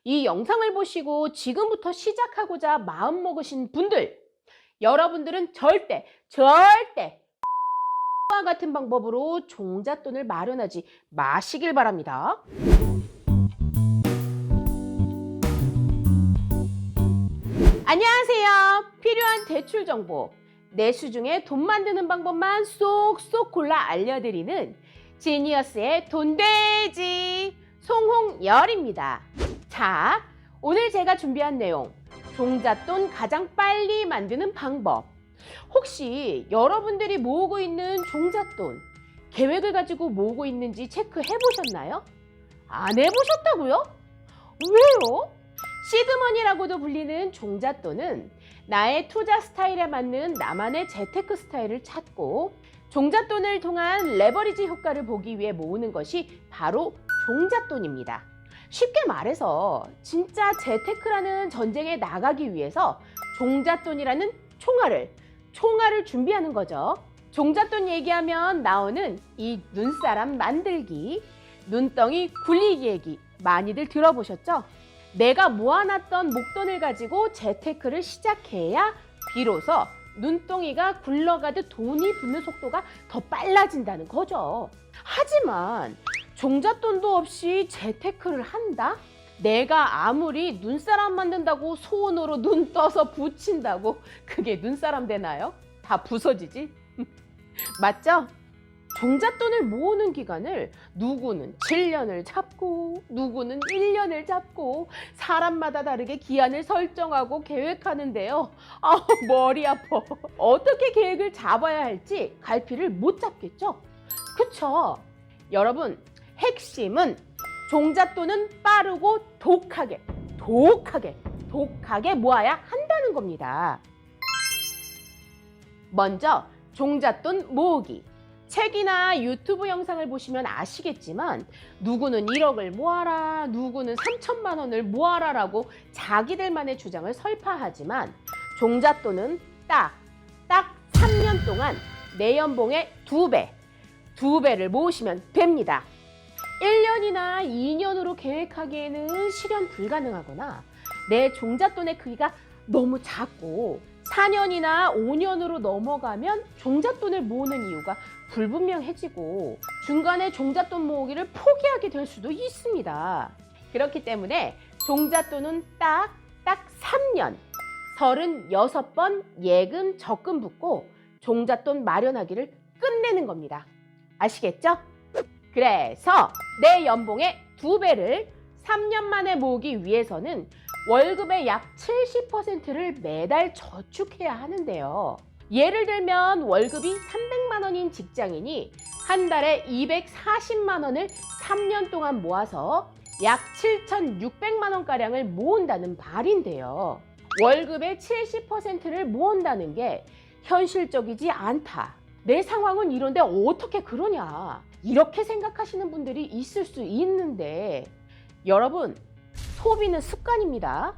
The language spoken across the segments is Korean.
이 영상을 보시고 지금부터 시작하고자 마음먹으신 분들, 여러분들은 절대 와 같은 방법으로 종잣돈을 마련하지 마시길 바랍니다. 안녕하세요. 필요한 대출 정보, 내수 중에 돈 만드는 방법만 쏙쏙 골라 알려드리는 지니어스의 돈돼지 송홍열입니다. 자, 오늘 제가 준비한 내용, 종잣돈 가장 빨리 만드는 방법. 혹시 여러분들이 모으고 있는 종잣돈 계획을 가지고 모으고 있는지 체크해 보셨나요? 안 해보셨다고요? 왜요? 시드머니라고도 불리는 종잣돈은 나의 투자 스타일에 맞는 나만의 재테크 스타일을 찾고 종잣돈을 통한 레버리지 효과를 보기 위해 모으는 것이 바로 종잣돈입니다. 쉽게 말해서 진짜 재테크라는 전쟁에 나가기 위해서 종잣돈이라는 총알을 준비하는 거죠. 종잣돈 얘기하면 나오는 이 눈사람 만들기, 눈덩이 굴리기 얘기 많이들 들어보셨죠? 내가 모아놨던 목돈을 가지고 재테크를 시작해야 비로소 눈덩이가 굴러가듯 돈이 붙는 속도가 더 빨라진다는 거죠. 하지만 종잣돈도 없이 재테크를 한다? 내가 아무리 눈사람 만든다고 손으로 눈 떠서 붙인다고 그게 눈사람 되나요? 다 부서지지? 맞죠? 종잣돈을 모으는 기간을 누구는 7년을 잡고 누구는 1년을 잡고 사람마다 다르게 기한을 설정하고 계획하는데요. 머리 아파. 어떻게 계획을 잡아야 할지 갈피를 못 잡겠죠? 그쵸? 여러분, 핵심은 종잣돈은 빠르고 독하게 모아야 한다는 겁니다. 먼저 종잣돈 모으기. 책이나 유튜브 영상을 보시면 아시겠지만 누구는 1억을 모아라, 누구는 3천만 원을 모아라 라고 자기들만의 주장을 설파하지만 종잣돈은 딱 3년 동안 내 연봉의 2배를 모으시면 됩니다. 1년이나 2년으로 계획하기에는 실현 불가능하거나 내 종잣돈의 크기가 너무 작고 4년이나 5년으로 넘어가면 종잣돈을 모으는 이유가 불분명해지고 중간에 종잣돈 모으기를 포기하게 될 수도 있습니다. 그렇기 때문에 종잣돈은 딱 3년 36번 예금 적금 붓고 종잣돈 마련하기를 끝내는 겁니다. 아시겠죠? 그래서 내 연봉의 2배를 3년 만에 모으기 위해서는 월급의 약 70%를 매달 저축해야 하는데요. 예를 들면 월급이 300만 원인 직장인이 한 달에 240만 원을 3년 동안 모아서 약 7,600만 원가량을 모은다는 말인데요. 월급의 70%를 모은다는 게 현실적이지 않다. 내 상황은 이런데 어떻게 그러냐. 이렇게 생각하시는 분들이 있을 수 있는데 여러분, 소비는 습관입니다.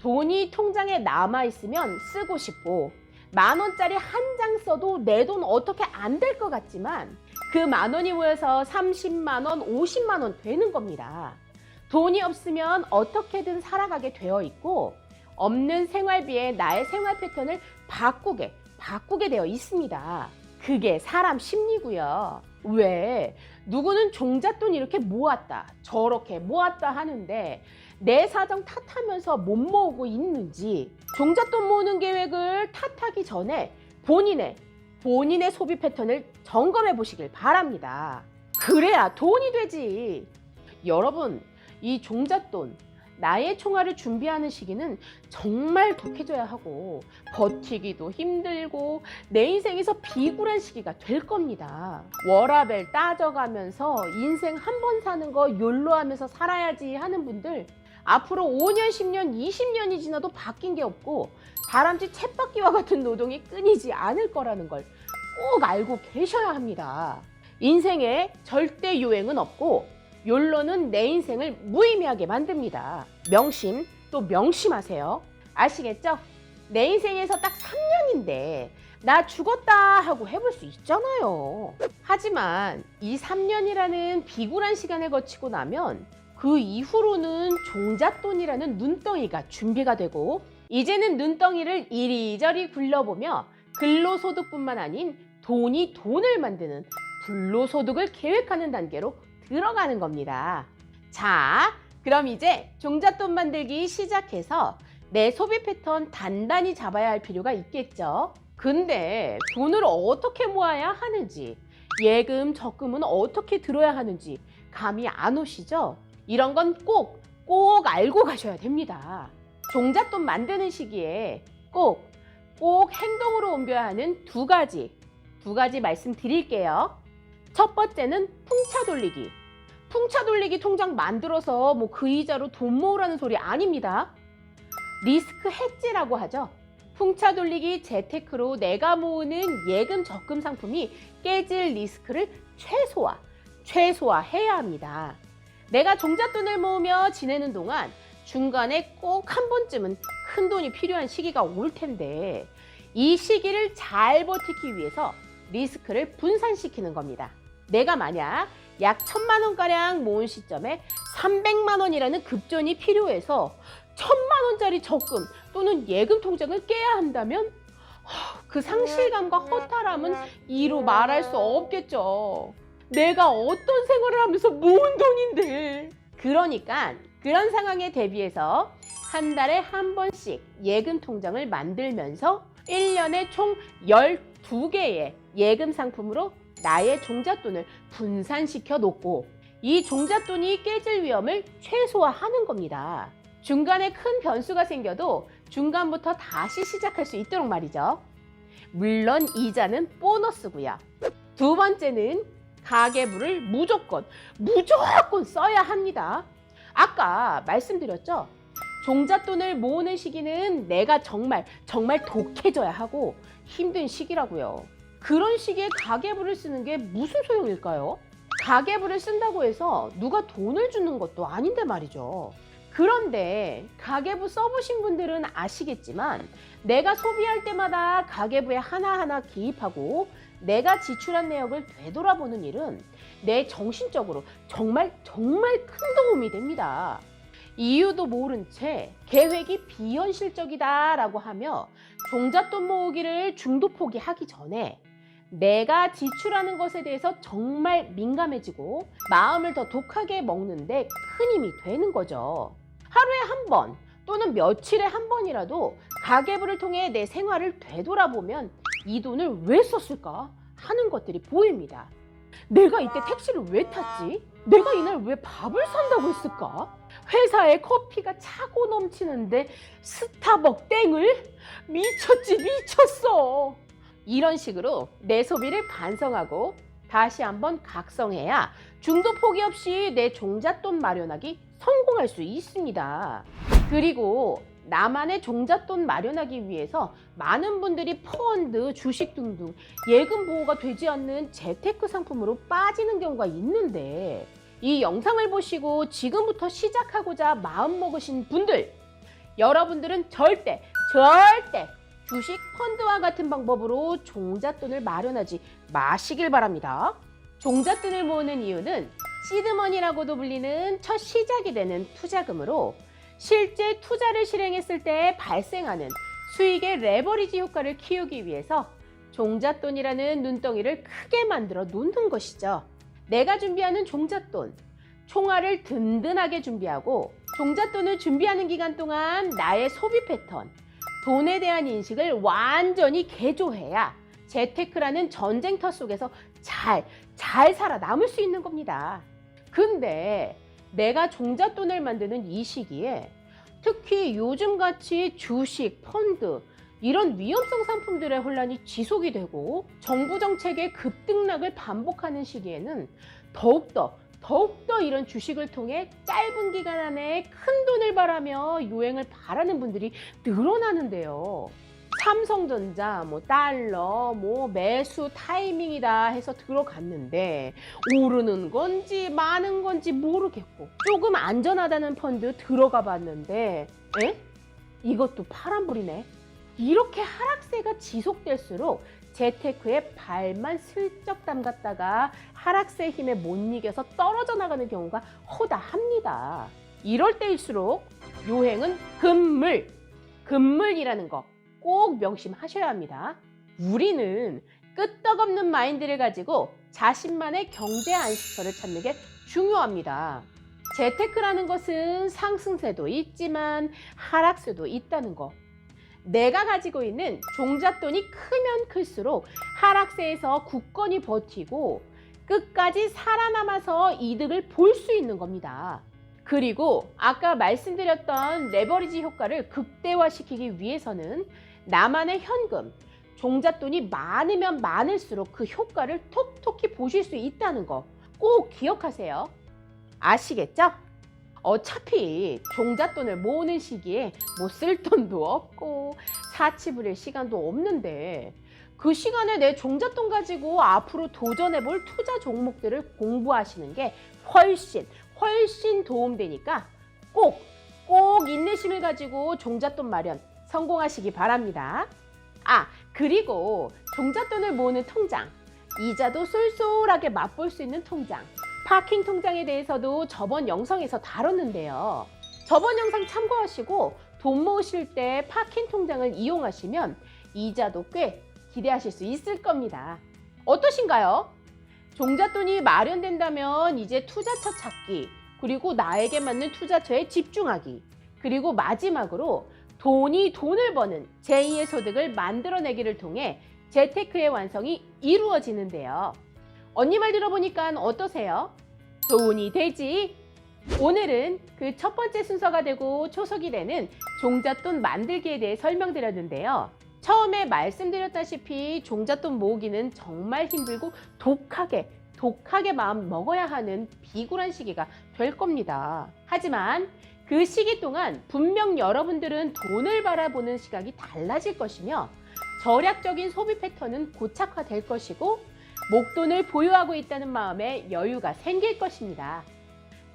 돈이 통장에 남아있으면 쓰고 싶고 10,000원짜리 한 장 써도 내 돈 어떻게 안 될 것 같지만 그 10,000원이 모여서 30만 원, 50만 원 되는 겁니다. 돈이 없으면 어떻게든 살아가게 되어 있고 없는 생활비에 나의 생활 패턴을 바꾸게 되어 있습니다. 그게 사람 심리고요. 왜? 누구는 종잣돈 이렇게 모았다, 저렇게 모았다 하는데 내 사정 탓하면서 못 모으고 있는지 종잣돈 모으는 계획을 탓하기 전에 본인의 소비 패턴을 점검해 보시길 바랍니다. 그래야 돈이 되지. 여러분, 이 종잣돈, 나의 총알을 준비하는 시기는 정말 독해져야 하고 버티기도 힘들고 내 인생에서 비굴한 시기가 될 겁니다. 워라밸 따져가면서 인생 한 번 사는 거 욜로 하면서 살아야지 하는 분들 앞으로 5년, 10년, 20년이 지나도 바뀐 게 없고 다람쥐 쳇바퀴와 같은 노동이 끊이지 않을 거라는 걸 꼭 알고 계셔야 합니다. 인생에 절대 요행은 없고 욜로는 내 인생을 무의미하게 만듭니다. 명심, 또 명심하세요. 아시겠죠? 내 인생에서 딱 3년인데 나 죽었다 하고 해볼 수 있잖아요. 하지만 이 3년이라는 비굴한 시간을 거치고 나면 그 이후로는 종잣돈이라는 눈덩이가 준비가 되고 이제는 눈덩이를 이리저리 굴려보며 근로소득뿐만 아닌 돈이 돈을 만드는 불로소득을 계획하는 단계로 들어가는 겁니다. 자, 그럼 이제 종잣돈 만들기 시작해서 내 소비 패턴 단단히 잡아야 할 필요가 있겠죠. 근데 돈을 어떻게 모아야 하는지, 예금, 적금은 어떻게 들어야 하는지 감이 안 오시죠? 이런 건 꼭 알고 가셔야 됩니다. 종잣돈 만드는 시기에 꼭 행동으로 옮겨야 하는 두 가지 말씀드릴게요. 첫 번째는 풍차 돌리기. 풍차 돌리기 통장 만들어서 그 이자로 돈 모으라는 소리 아닙니다. 리스크 해지라고 하죠. 풍차 돌리기 재테크로 내가 모으는 예금 적금 상품이 깨질 리스크를 최소화해야 합니다. 내가 종잣돈을 모으며 지내는 동안 중간에 꼭 한 번쯤은 큰 돈이 필요한 시기가 올 텐데 이 시기를 잘 버티기 위해서 리스크를 분산시키는 겁니다. 내가 만약 약 1,000만 원가량 모은 시점에 300만 원이라는 급전이 필요해서 1,000만 원짜리 적금 또는 예금 통장을 깨야 한다면 그 상실감과 허탈함은 이루 말할 수 없겠죠. 내가 어떤 생활을 하면서 모은 돈인데. 그러니까 그런 상황에 대비해서 한 달에 한 번씩 예금 통장을 만들면서 1년에 총 12개의 예금 상품으로 나의 종잣돈을 분산시켜 놓고 이 종잣돈이 깨질 위험을 최소화하는 겁니다. 중간에 큰 변수가 생겨도 중간부터 다시 시작할 수 있도록 말이죠. 물론 이자는 보너스고요. 두 번째는 가계부를 무조건 써야 합니다. 아까 말씀드렸죠? 종잣돈을 모으는 시기는 내가 정말 독해져야 하고 힘든 시기라고요. 그런 시기에 가계부를 쓰는 게 무슨 소용일까요? 가계부를 쓴다고 해서 누가 돈을 주는 것도 아닌데 말이죠. 그런데 가계부 써보신 분들은 아시겠지만 내가 소비할 때마다 가계부에 하나하나 기입하고 내가 지출한 내역을 되돌아보는 일은 내 정신적으로 정말 큰 도움이 됩니다. 이유도 모른 채 계획이 비현실적이다라고 하며 종잣돈 모으기를 중도 포기하기 전에 내가 지출하는 것에 대해서 정말 민감해지고 마음을 더 독하게 먹는데 큰 힘이 되는 거죠. 하루에 한 번 또는 며칠에 한 번이라도 가계부를 통해 내 생활을 되돌아보면 이 돈을 왜 썼을까 하는 것들이 보입니다. 내가 이때 택시를 왜 탔지? 내가 이날 왜 밥을 산다고 했을까? 회사에 커피가 차고 넘치는데 스타벅 땡을? 미쳤어. 이런 식으로 내 소비를 반성하고 다시 한번 각성해야 중도 포기 없이 내 종잣돈 마련하기 성공할 수 있습니다. 그리고 나만의 종잣돈 마련하기 위해서 많은 분들이 펀드, 주식 등등 예금 보호가 되지 않는 재테크 상품으로 빠지는 경우가 있는데 이 영상을 보시고 지금부터 시작하고자 마음먹으신 분들, 여러분들은 절대 주식 펀드와 같은 방법으로 종잣돈을 마련하지 마시길 바랍니다. 종잣돈을 모으는 이유는 시드머니라고도 불리는 첫 시작이 되는 투자금으로 실제 투자를 실행했을 때 발생하는 수익의 레버리지 효과를 키우기 위해서 종잣돈이라는 눈덩이를 크게 만들어 놓는 것이죠. 내가 준비하는 종잣돈, 총알을 든든하게 준비하고 종잣돈을 준비하는 기간 동안 나의 소비 패턴, 돈에 대한 인식을 완전히 개조해야 재테크라는 전쟁터 속에서 잘 살아남을 수 있는 겁니다. 근데 내가 종잣돈을 만드는 이 시기에 특히 요즘같이 주식, 펀드 이런 위험성 상품들의 혼란이 지속이 되고 정부 정책의 급등락을 반복하는 시기에는 더욱더 이런 주식을 통해 짧은 기간 안에 큰 돈을 벌하며 유행을 바라는 분들이 늘어나는데요. 삼성전자, 달러, 매수 타이밍이다 해서 들어갔는데 오르는 건지 마는 건지 모르겠고 조금 안전하다는 펀드 들어가 봤는데 이것도 파란불이네. 이렇게 하락세가 지속될수록 재테크에 발만 슬쩍 담갔다가 하락세 힘에 못 이겨서 떨어져 나가는 경우가 허다합니다. 이럴 때일수록 요행은 금물, 금물이라는 거 꼭 명심하셔야 합니다. 우리는 끄떡없는 마인드를 가지고 자신만의 경제 안식처를 찾는 게 중요합니다. 재테크라는 것은 상승세도 있지만 하락세도 있다는 거. 내가 가지고 있는 종잣돈이 크면 클수록 하락세에서 굳건히 버티고 끝까지 살아남아서 이득을 볼 수 있는 겁니다. 그리고 아까 말씀드렸던 레버리지 효과를 극대화시키기 위해서는 나만의 현금, 종잣돈이 많으면 많을수록 그 효과를 톡톡히 보실 수 있다는 거 꼭 기억하세요. 아시겠죠? 어차피 종잣돈을 모으는 시기에 뭐 쓸 돈도 없고 사치 부릴 시간도 없는데 그 시간에 내 종잣돈 가지고 앞으로 도전해볼 투자 종목들을 공부하시는 게 훨씬 도움되니까 꼭 인내심을 가지고 종잣돈 마련 성공하시기 바랍니다. 그리고 종잣돈을 모으는 통장, 이자도 쏠쏠하게 맛볼 수 있는 통장, 파킹 통장에 대해서도 저번 영상에서 다뤘는데요. 저번 영상 참고하시고 돈 모으실 때 파킹 통장을 이용하시면 이자도 꽤 기대하실 수 있을 겁니다. 어떠신가요? 종잣돈이 마련된다면 이제 투자처 찾기, 그리고 나에게 맞는 투자처에 집중하기, 그리고 마지막으로 돈이 돈을 버는 제2의 소득을 만들어내기를 통해 재테크의 완성이 이루어지는데요. 언니 말 들어보니까 어떠세요? 돈이 되지? 오늘은 그 첫 번째 순서가 되고 초석이 되는 종잣돈 만들기에 대해 설명드렸는데요. 처음에 말씀드렸다시피 종잣돈 모으기는 정말 힘들고 독하게 마음 먹어야 하는 비굴한 시기가 될 겁니다. 하지만 그 시기 동안 분명 여러분들은 돈을 바라보는 시각이 달라질 것이며 절약적인 소비 패턴은 고착화될 것이고 목돈을 보유하고 있다는 마음에 여유가 생길 것입니다.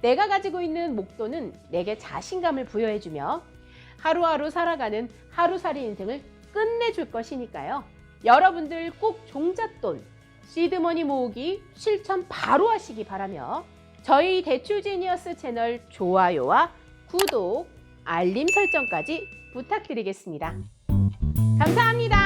내가 가지고 있는 목돈은 내게 자신감을 부여해주며 하루하루 살아가는 하루살이 인생을 끝내줄 것이니까요. 여러분들 꼭 종잣돈, 시드머니 모으기 실천 바로 하시기 바라며 저희 대출지니어스 채널 좋아요와 구독, 알림 설정까지 부탁드리겠습니다. 감사합니다.